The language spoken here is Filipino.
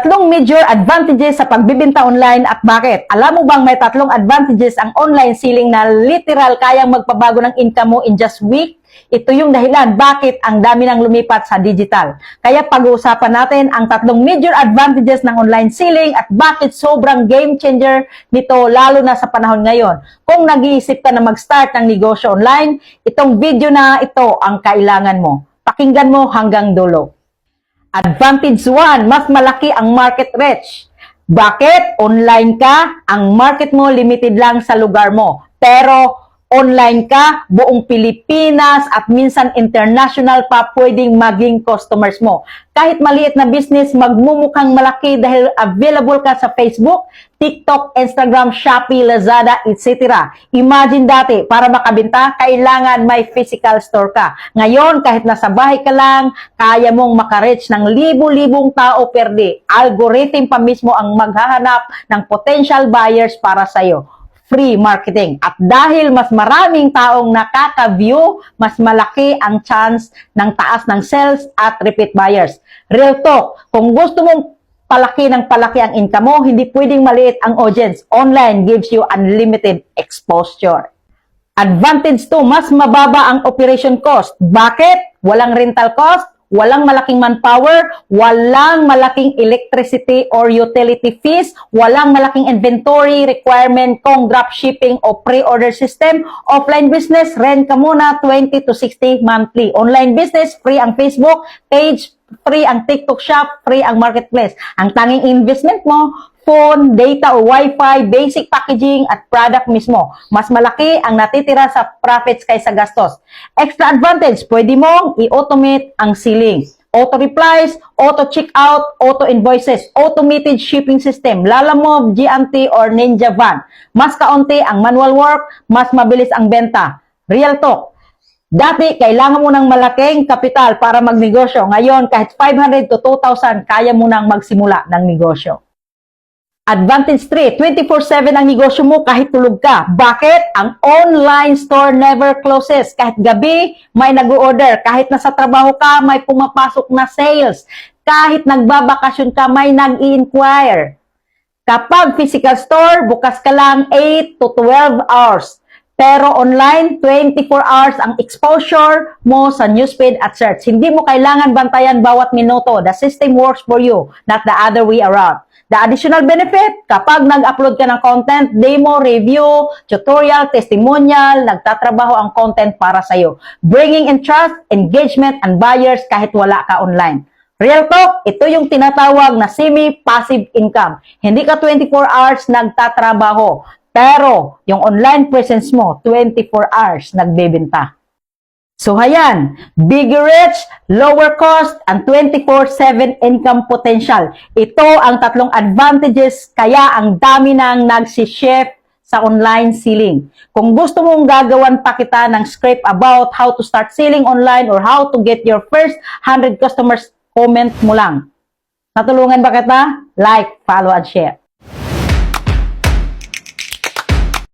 Tatlong major advantages sa pagbibenta online at bakit? Alam mo bang may tatlong advantages ang online selling na literal kayang magpabago ng income mo in just week? Ito yung dahilan bakit ang dami nang lumipat sa digital. Kaya pag-uusapan natin ang tatlong major advantages ng online selling at bakit sobrang game changer nito lalo na sa panahon ngayon. Kung nag-iisip ka na mag-start ng negosyo online, itong video na ito ang kailangan mo. Pakinggan mo hanggang dulo. Advantage 1, mas malaki ang market reach. Bakit? Online ka, ang market mo limited lang sa lugar mo. Pero online ka, buong Pilipinas at minsan international pa pwedeng maging customers mo. Kahit maliit na business, magmumukhang malaki dahil available ka sa Facebook, TikTok, Instagram, Shopee, Lazada, etc. Imagine dati, para makabenta, kailangan may physical store ka. Ngayon, kahit nasa bahay ka lang, kaya mong makareach ng libu-libong tao per day. Algorithm pa mismo ang maghahanap ng potential buyers para sa'yo. Free marketing. At dahil mas maraming taong nakaka-view, mas malaki ang chance ng taas ng sales at repeat buyers. Real talk, kung gusto mong palaki ng palaki ang income mo, hindi pwedeng maliit ang audience. Online gives you unlimited exposure. Advantage 2, mas mababa ang operation cost. Bakit? Walang rental cost, walang malaking manpower, walang malaking electricity or utility fees, walang malaking inventory requirement kung dropshipping o pre-order system. Offline business, rent ka muna 20 to 60 monthly. Online business, free ang Facebook page, free ang TikTok shop, free ang marketplace. Ang tanging investment mo, phone, data o wifi, basic packaging at product mismo. Mas malaki ang natitira sa profits kaysa gastos. Extra advantage, pwede mong i-automate ang selling. Auto-replies, auto-checkout, auto-invoices, automated shipping system, Lalamove, GMT or Ninja Van. Mas kaunti ang manual work, mas mabilis ang benta. Real talk. Dati, kailangan mo ng malaking kapital para magnegosyo. Ngayon, kahit 500 to 2,000, kaya mo nang magsimula ng negosyo. Advantage 3, 24/7 ang negosyo mo kahit tulog ka. Bakit? Ang online store never closes. Kahit gabi, may nag-order. Kahit nasa trabaho ka, may pumapasok na sales. Kahit nagbabakasyon ka, may nag-i-inquire. Kapag physical store, bukas ka lang 8 to 12 hours. Pero online, 24 hours ang exposure mo sa newsfeed at search. Hindi mo kailangan bantayan bawat minuto. The system works for you, not the other way around. The additional benefit, kapag nag-upload ka ng content, demo, review, tutorial, testimonial, nagtatrabaho ang content para sa'yo. Bringing in trust, engagement, and buyers kahit wala ka online. Real talk, ito yung tinatawag na semi-passive income. Hindi ka 24 hours nagtatrabaho, pero yung online presence mo, 24 hours nagbebenta. So, ayan, bigger reach, lower cost, and 24/7 income potential. Ito ang tatlong advantages kaya ang dami nang nagsishift sa online selling. Kung gusto mong gagawan pa kita ng script about how to start selling online or how to get your first 100 customers, comment mo lang. Natulungan ba kita? Like, follow, and share.